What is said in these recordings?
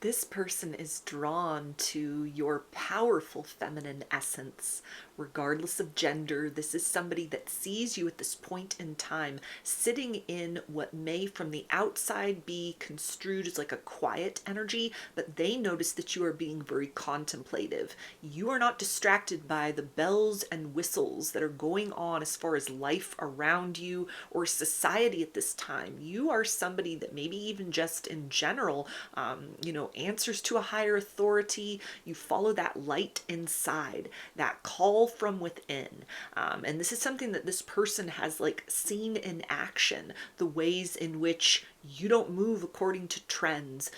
This person is drawn to your powerful feminine essence, regardless of gender. This is somebody that sees you at this point in time sitting in what may from the outside be construed as like a quiet energy, but they notice that you are being very contemplative. You are not distracted by the bells and whistles that are going on as far as life around you or society at this time. You are somebody that maybe even just in general, answers to a higher authority. You follow that light inside, that call from within. And this is something that this person has like seen in action, the ways in which you don't move according to trends.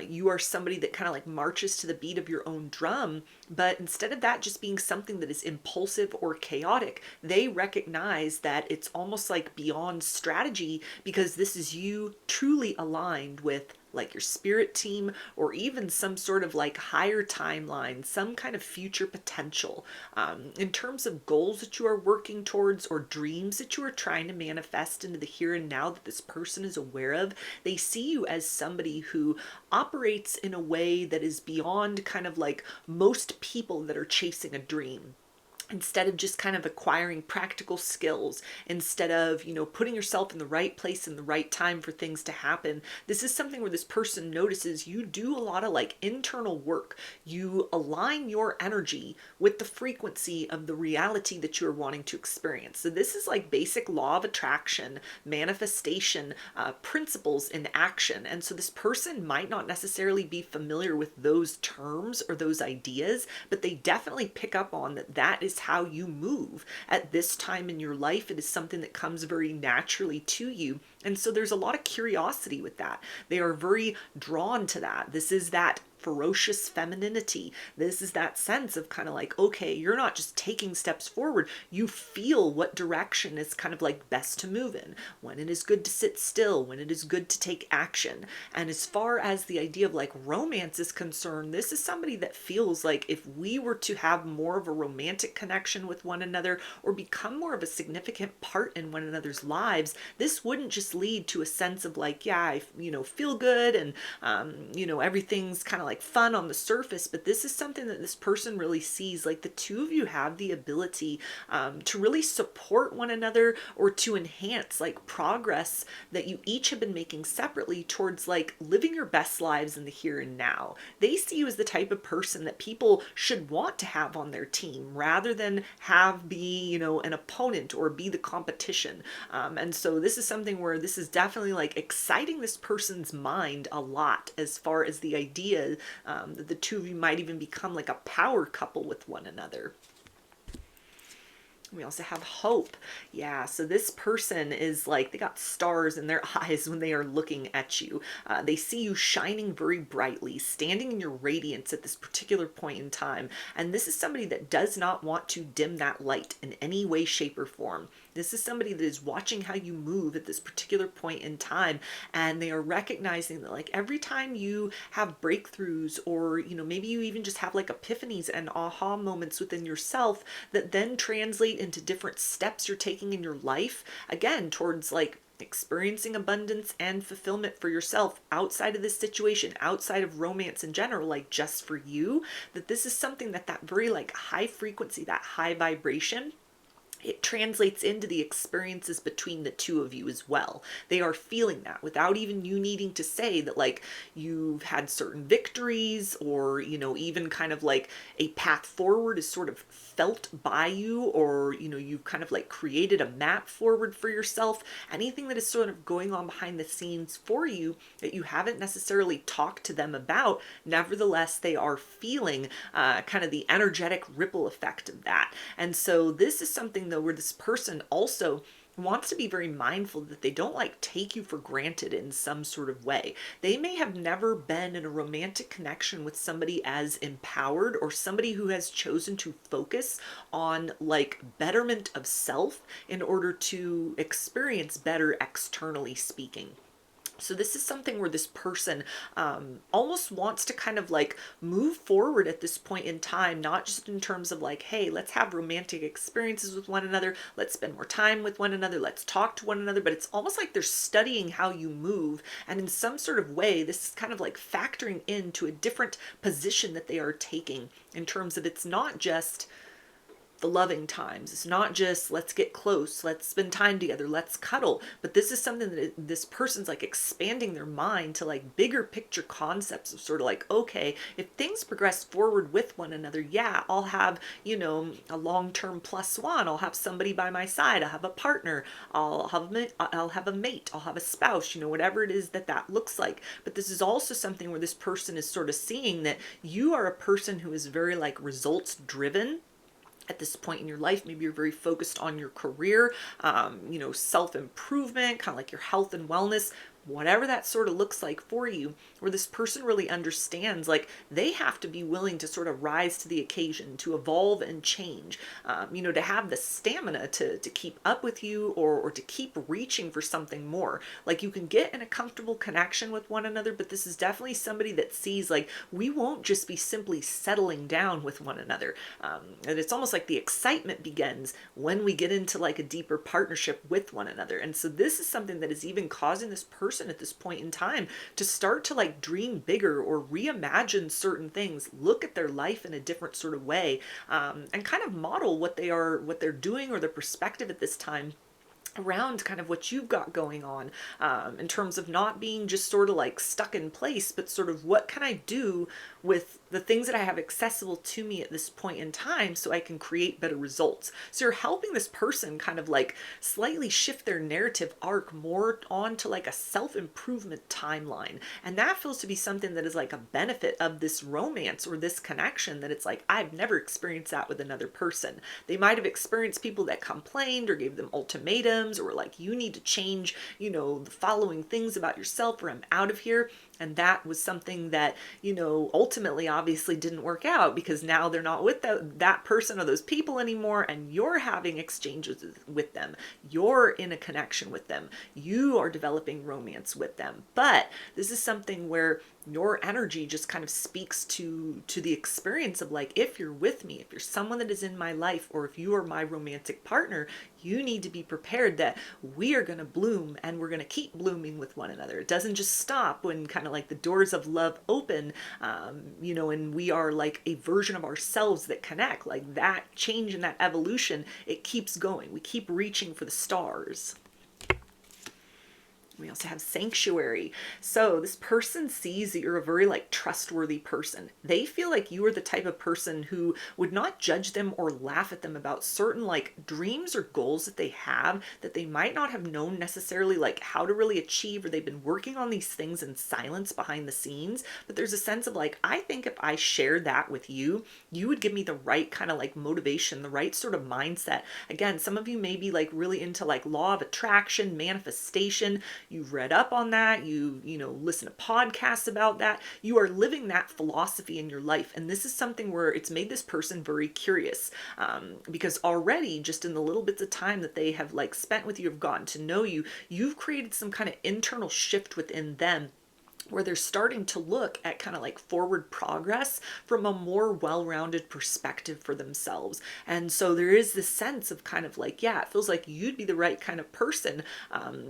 You are somebody that kind of like marches to the beat of your own drum, but instead of that just being something that is impulsive or chaotic, they recognize that it's almost like beyond strategy, because this is you truly aligned with like your spirit team, or even some sort of like higher timeline, some kind of future potential. In terms of goals that you are working towards or dreams that you are trying to manifest into the here and now that this person is aware of, they see you as somebody who operates in a way that is beyond kind of like most people that are chasing a dream. Instead of just kind of acquiring practical skills, instead of, putting yourself in the right place in the right time for things to happen, this is something where this person notices you do a lot of like internal work. You align your energy with the frequency of the reality that you're wanting to experience. So this is like basic law of attraction, manifestation, principles in action. And so this person might not necessarily be familiar with those terms or those ideas, but they definitely pick up on that is how you move at this time in your life. It is something that comes very naturally to you. And so there's a lot of curiosity with that. They are very drawn to that. This is that ferocious femininity. This is that sense of kind of like, okay, you're not just taking steps forward. You feel what direction is kind of like best to move in, when it is good to sit still, when it is good to take action. And as far as the idea of like romance is concerned, this is somebody that feels like if we were to have more of a romantic connection with one another or become more of a significant part in one another's lives, this wouldn't just lead to a sense of like, yeah, I feel good and everything's kind of like fun on the surface, but this is something that this person really sees, like the two of you have the ability to really support one another, or to enhance like progress that you each have been making separately towards like living your best lives in the here and now. They see you as the type of person that people should want to have on their team, rather than have be an opponent or be the competition. And so this is something where this is definitely like exciting this person's mind a lot, as far as the idea that the two of you might even become like a power couple with one another. We also have hope. Yeah, so this person is like, they got stars in their eyes when they are looking at you. They see you shining very brightly, standing in your radiance at this particular point in time. And this is somebody that does not want to dim that light in any way, shape, or form. This is somebody that is watching how you move at this particular point in time, and they are recognizing that like every time you have breakthroughs, or maybe you even just have like epiphanies and aha moments within yourself that then translate into different steps you're taking in your life, again towards like experiencing abundance and fulfillment for yourself outside of this situation, outside of romance in general, like just for you, that this is something that very like high frequency, that high vibration, it translates into the experiences between the two of you as well. They are feeling that without even you needing to say that like you've had certain victories, or even kind of like a path forward is sort of felt by you, or you've kind of like created a map forward for yourself. Anything that is sort of going on behind the scenes for you that you haven't necessarily talked to them about, nevertheless they are feeling kind of the energetic ripple effect of that. And so this is something though where this person also wants to be very mindful that they don't like take you for granted in some sort of way. They may have never been in a romantic connection with somebody as empowered, or somebody who has chosen to focus on like betterment of self in order to experience better externally speaking. So this is something where this person almost wants to kind of like move forward at this point in time, not just in terms of like, hey, let's have romantic experiences with one another, let's spend more time with one another, let's talk to one another, but it's almost like they're studying how you move. And in some sort of way, this is kind of like factoring into a different position that they are taking, in terms of it's not just the loving times. It's not just let's get close, let's spend time together, let's cuddle. But this is something that this person's like expanding their mind to like bigger picture concepts of sort of like, okay, if things progress forward with one another, yeah, I'll have, you know, a long-term plus one. I'll have somebody by my side. I'll have a partner. I'll have a mate. I'll have a spouse, you know, whatever it is that that looks like. But this is also something where this person is sort of seeing that you are a person who is very like results driven at this point in your life. Maybe you're very focused on your career, you know, self-improvement, kind of like your health and wellness, whatever that sort of looks like for you, where this person really understands like they have to be willing to sort of rise to the occasion, to evolve and change, you know, to have the stamina to keep up with you, or to keep reaching for something more. Like you can get in a comfortable connection with one another, but this is definitely somebody that sees like we won't just be simply settling down with one another. And it's almost like the excitement begins when we get into like a deeper partnership with one another. And so this is something that is even causing this person at this point in time to start to like dream bigger or reimagine certain things, look at their life in a different sort of way, and kind of model what they're doing, or their perspective at this time around kind of what you've got going on, in terms of not being just sort of like stuck in place, but sort of what can I do with the things that I have accessible to me at this point in time so I can create better results. So you're helping this person kind of like slightly shift their narrative arc more onto like a self-improvement timeline. And that feels to be something that is like a benefit of this romance or this connection, that it's like, I've never experienced that with another person. They might have experienced people that complained or gave them ultimatums, or like, you need to change, you know, the following things about yourself or I'm out of here. And that was something that, you know, ultimately obviously didn't work out, because now they're not with that person or those people anymore, and you're having exchanges with them. You're in a connection with them. You are developing romance with them. But this is something where your energy just kind of speaks to the experience of like, if you're with me, if you're someone that is in my life, or if you are my romantic partner, you need to be prepared that we are going to bloom, and we're going to keep blooming with one another. It doesn't just stop when kind of like the doors of love open, you know, and we are like a version of ourselves that connect. Like that change and that evolution, it keeps going. We keep reaching for the stars. We also have sanctuary. So this person sees that you're a very like trustworthy person. They feel like you are the type of person who would not judge them or laugh at them about certain like dreams or goals that they have, that they might not have known necessarily like how to really achieve, or they've been working on these things in silence behind the scenes. But there's a sense of like, I think if I shared that with you, you would give me the right kind of like motivation, the right sort of mindset. Again, some of you may be like really into like law of attraction, manifestation. You've read up on that, you know, listen to podcasts about that. You are living that philosophy in your life. And this is something where it's made this person very curious, because already just in the little bits of time that they have like spent with you, have gotten to know you, you've created some kind of internal shift within them, where they're starting to look at kind of like forward progress from a more well-rounded perspective for themselves. And so there is this sense of kind of like, yeah, it feels like you'd be the right kind of person,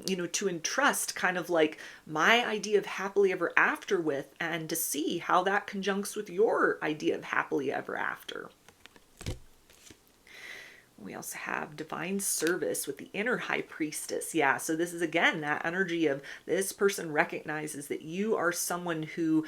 you know, to entrust kind of like my idea of happily ever after with, and to see how that conjuncts with your idea of happily ever after. We also have divine service with the inner high priestess. Yeah, so this is again that energy of this person recognizes that you are someone who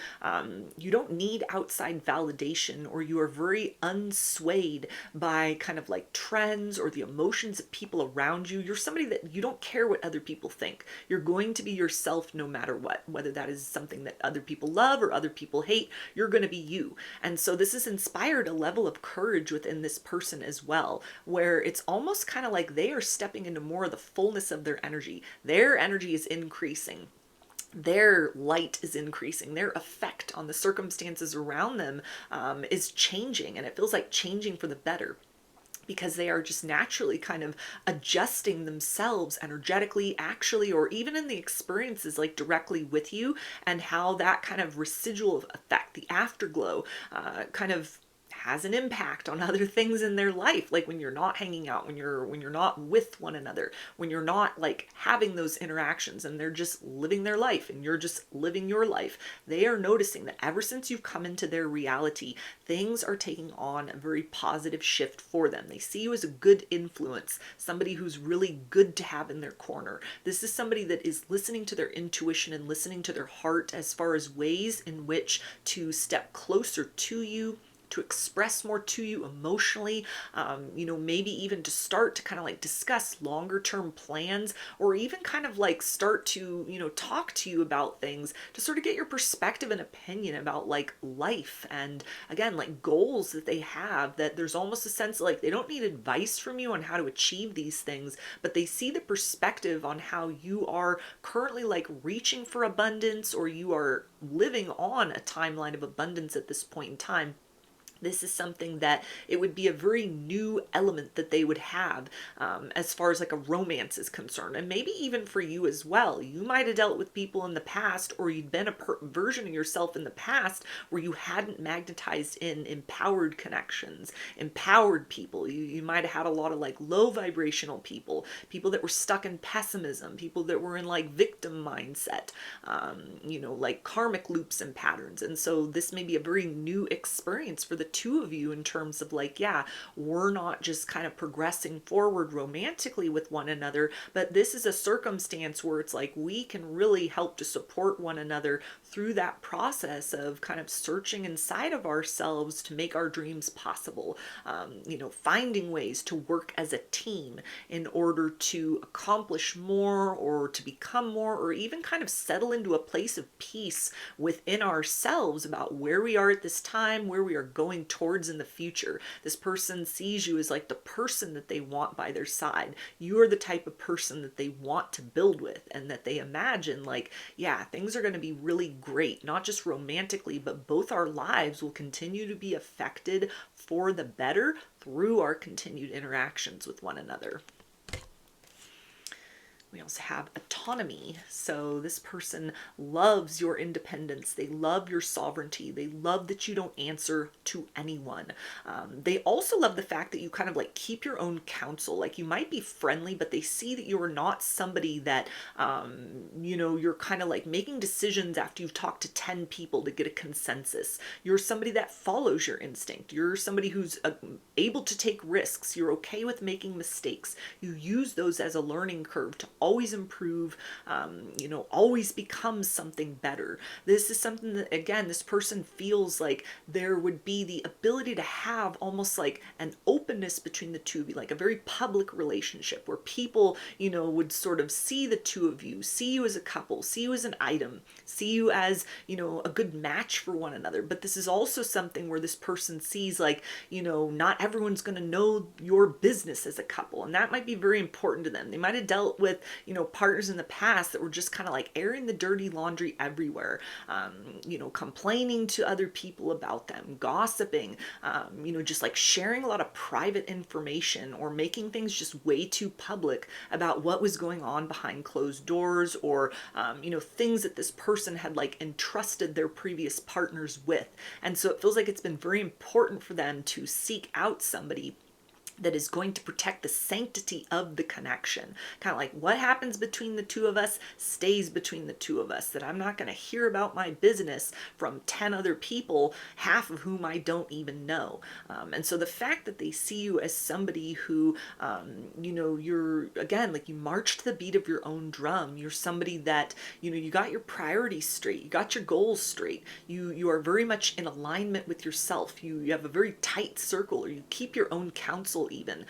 you don't need outside validation, or you are very unswayed by kind of like trends or the emotions of people around you. You're somebody that you don't care what other people think. You're going to be yourself no matter what, whether that is something that other people love or other people hate. You're going to be you. And so this has inspired a level of courage within this person as well, where it's almost kind of like they are stepping into more of the fullness of their energy. Their energy is increasing. Their light is increasing. Their effect on the circumstances around them is changing, and it feels like changing for the better. because they are just naturally kind of adjusting themselves energetically, actually, or even in the experiences like directly with you, and how that kind of residual effect, the afterglow, kind of has an impact on other things in their life, like when you're not hanging out, when you're not with one another, when you're not like having those interactions, and they're just living their life and you're just living your life. They are noticing that ever since you've come into their reality, things are taking on a very positive shift for them. They see you as a good influence, somebody who's really good to have in their corner. This is somebody that is listening to their intuition and listening to their heart as far as ways in which to step closer to you, to express more to you emotionally, maybe even to start to kind of like discuss longer term plans, or even kind of like start to, talk to you about things to sort of get your perspective and opinion about like life, and again, like goals that they have, that there's almost a sense like they don't need advice from you on how to achieve these things, but they see the perspective on how you are currently like reaching for abundance, or you are living on a timeline of abundance at this point in time. This is something that it would be a very new element that they would have, as far as like a romance is concerned. And maybe even for you as well. You might have dealt with people in the past, or you'd been a version of yourself in the past where you hadn't magnetized in empowered connections, empowered people. You might have had a lot of like low vibrational people, people that were stuck in pessimism, people that were in like victim mindset, like karmic loops and patterns. And so this may be a very new experience for the two of you, in terms of like, yeah, we're not just kind of progressing forward romantically with one another, but this is a circumstance where it's like we can really help to support one another through that process of kind of searching inside of ourselves to make our dreams possible. Finding ways to work as a team in order to accomplish more, or to become more, or even kind of settle into a place of peace within ourselves about where we are at this time, where we are going towards in the future. This person sees you as like the person that they want by their side. You are the type of person that they want to build with, and that they imagine like, yeah, things are going to be really great, not just romantically, but both our lives will continue to be affected for the better through our continued interactions with one another. We also have autonomy. So this person loves your independence. They love your sovereignty. They love that you don't answer to anyone. They also love the fact that you kind of like keep your own counsel. Like you might be friendly, but they see that you are not somebody that, you're kind of like making decisions after you've talked to 10 people to get a consensus. You're somebody that follows your instinct. You're somebody who's able to take risks. You're okay with making mistakes. You use those as a learning curve to always improve, always become something better. This is something that, again, this person feels like there would be the ability to have almost like an openness between the two of you, like a very public relationship where people, would sort of see the two of you, see you as a couple, see you as an item, see you as, a good match for one another. But this is also something where this person sees like, not everyone's going to know your business as a couple. And that might be very important to them. They might have dealt with, partners in the past that were just kind of like airing the dirty laundry everywhere, complaining to other people about them, gossiping, just like sharing a lot of private information, or making things just way too public about what was going on behind closed doors, or, things that this person had like entrusted their previous partners with. And so it feels like it's been very important for them to seek out somebody that is going to protect the sanctity of the connection. Kind of like what happens between the two of us stays between the two of us, that I'm not going to hear about my business from 10 other people, half of whom I don't even know. And so the fact that they see you as somebody who, you're, again, like you march to the beat of your own drum. You're somebody that, you got your priorities straight. You got your goals straight. You are very much in alignment with yourself. You have a very tight circle, or you keep your own counsel even.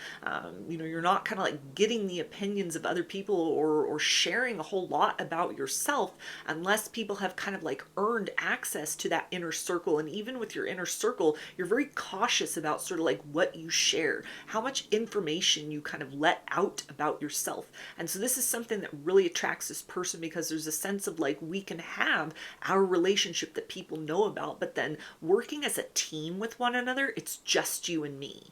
You're not kind of like getting the opinions of other people, or sharing a whole lot about yourself unless people have kind of like earned access to that inner circle. And even with your inner circle, you're very cautious about sort of like what you share, how much information you kind of let out about yourself. And so this is something that really attracts this person, because there's a sense of like, we can have our relationship that people know about, but then working as a team with one another, it's just you and me.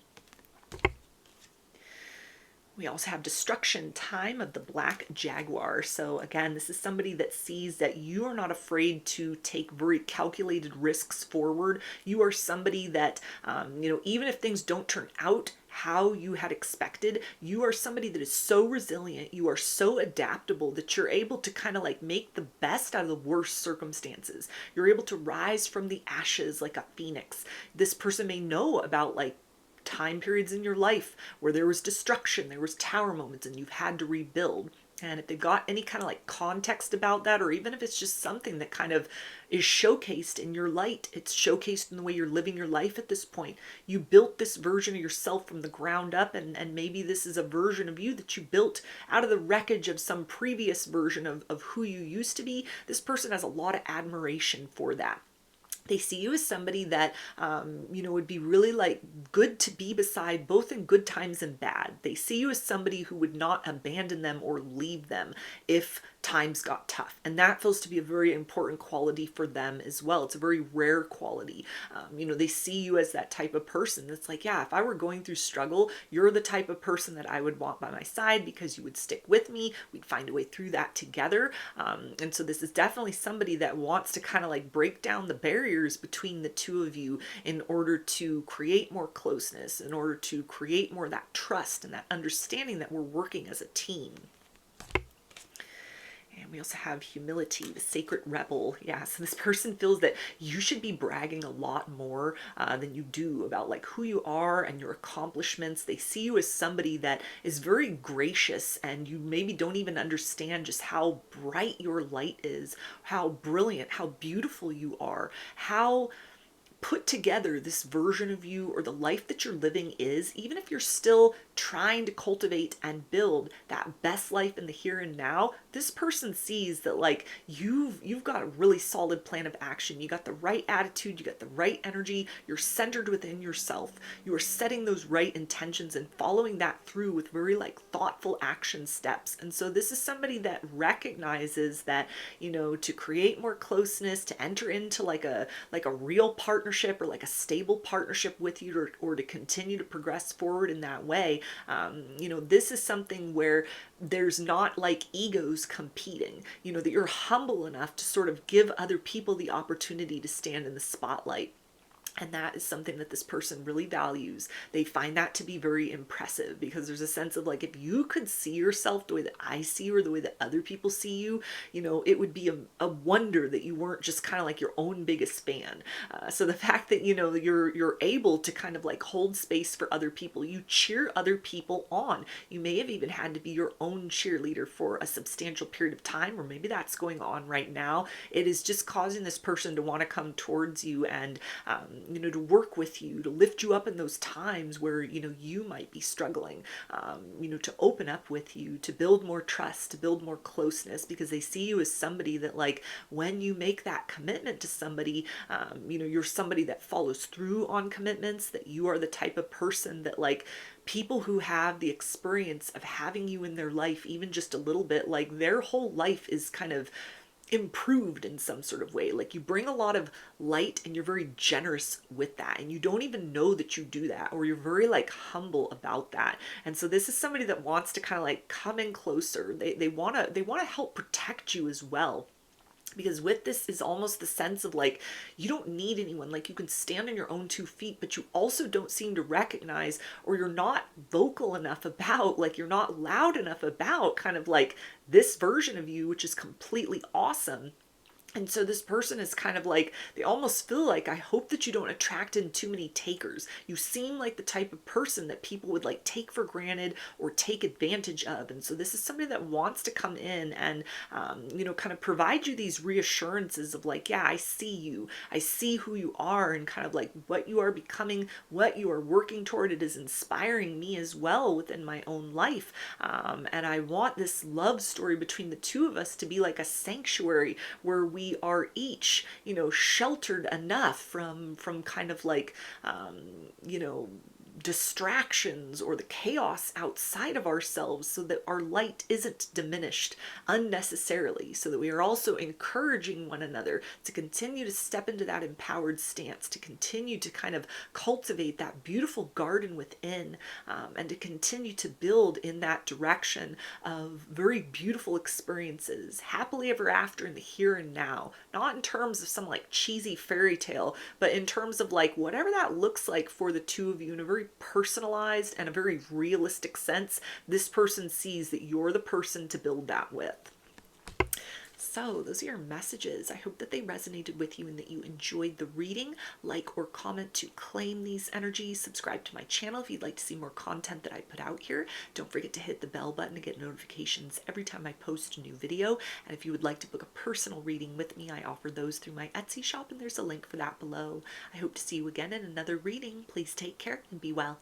We also have destruction time of the black jaguar. So again, this is somebody that sees that you are not afraid to take very calculated risks forward. You are somebody that, even if things don't turn out how you had expected, you are somebody that is so resilient, you are so adaptable that you're able to kind of like make the best out of the worst circumstances. You're able to rise from the ashes like a phoenix. This person may know about like time periods in your life where there was destruction, there was tower moments, and you've had to rebuild. And if they've got any kind of like context about that, or even if it's just something that kind of is showcased in your light, it's showcased in the way you're living your life at this point. You built this version of yourself from the ground up, and maybe this is a version of you that you built out of the wreckage of some previous version of who you used to be. This person has a lot of admiration for that. They see you as somebody that, would be really like good to be beside, both in good times and bad. They see you as somebody who would not abandon them or leave them if times got tough. And that feels to be a very important quality for them as well. It's a very rare quality. They see you as that type of person that's like, yeah, if I were going through struggle, you're the type of person that I would want by my side because you would stick with me. We'd find a way through that together. And so this is definitely somebody that wants to kind of like break down the barriers between the two of you in order to create more closeness, in order to create more of that trust and that understanding that we're working as a team. And we also have humility, the sacred rebel. Yeah, so this person feels that you should be bragging a lot more than you do about like who you are and your accomplishments. They see you as somebody that is very gracious, and you maybe don't even understand just how bright your light is, how brilliant, how beautiful you are, how put together this version of you or the life that you're living is, even if you're still trying to cultivate and build that best life in the here and now. This person sees that like you've got a really solid plan of action. You got the right attitude, you got the right energy, you're centered within yourself, you are setting those right intentions and following that through with very like thoughtful action steps. And so this is somebody that recognizes that, to create more closeness, to enter into like a real partnership or like a stable partnership with you, or to continue to progress forward in that way. This is something where there's not like egos competing, that you're humble enough to sort of give other people the opportunity to stand in the spotlight. And that is something that this person really values. They find that to be very impressive because there's a sense of like, if you could see yourself the way that I see you or the way that other people see you, it would be a wonder that you weren't just kind of like your own biggest fan. So the fact that, you're able to kind of like hold space for other people, you cheer other people on. You may have even had to be your own cheerleader for a substantial period of time, or maybe that's going on right now. It is just causing this person to want to come towards you and, to work with you, to lift you up in those times where, you might be struggling, to open up with you, to build more trust, to build more closeness, because they see you as somebody that like, when you make that commitment to somebody, you're somebody that follows through on commitments, that you are the type of person that like, people who have the experience of having you in their life, even just a little bit, like their whole life is kind of improved in some sort of way. Like you bring a lot of light and you're very generous with that, and you don't even know that you do that, or you're very like humble about that. And so this is somebody that wants to kind of like come in closer. They want to help protect you as well. Because with this is almost the sense of like, you don't need anyone, like you can stand on your own 2 feet, but you also don't seem to recognize, or you're not vocal enough about, like you're not loud enough about kind of like this version of you, which is completely awesome. And so this person is kind of like, they almost feel like, I hope that you don't attract in too many takers. You seem like the type of person that people would like take for granted or take advantage of. And so this is somebody that wants to come in and, kind of provide you these reassurances of like, yeah, I see you. I see who you are and kind of like what you are becoming, what you are working toward. It is inspiring me as well within my own life. And I want this love story between the two of us to be like a sanctuary where we are each, sheltered enough from kind of like, distractions or the chaos outside of ourselves, so that our light isn't diminished unnecessarily, so that we are also encouraging one another to continue to step into that empowered stance, to continue to kind of cultivate that beautiful garden within, and to continue to build in that direction of very beautiful experiences, happily ever after in the here and now, not in terms of some like cheesy fairy tale, but in terms of like whatever that looks like for the two of you in a very personalized and a very realistic sense. This person sees that you're the person to build that with. So those are your messages. I hope that they resonated with you and that you enjoyed the reading. Like or comment to claim these energies. Subscribe to my channel if you'd like to see more content that I put out here. Don't forget to hit the bell button to get notifications every time I post a new video. And if you would like to book a personal reading with me, I offer those through my Etsy shop, and there's a link for that below. I hope to see you again in another reading. Please take care and be well.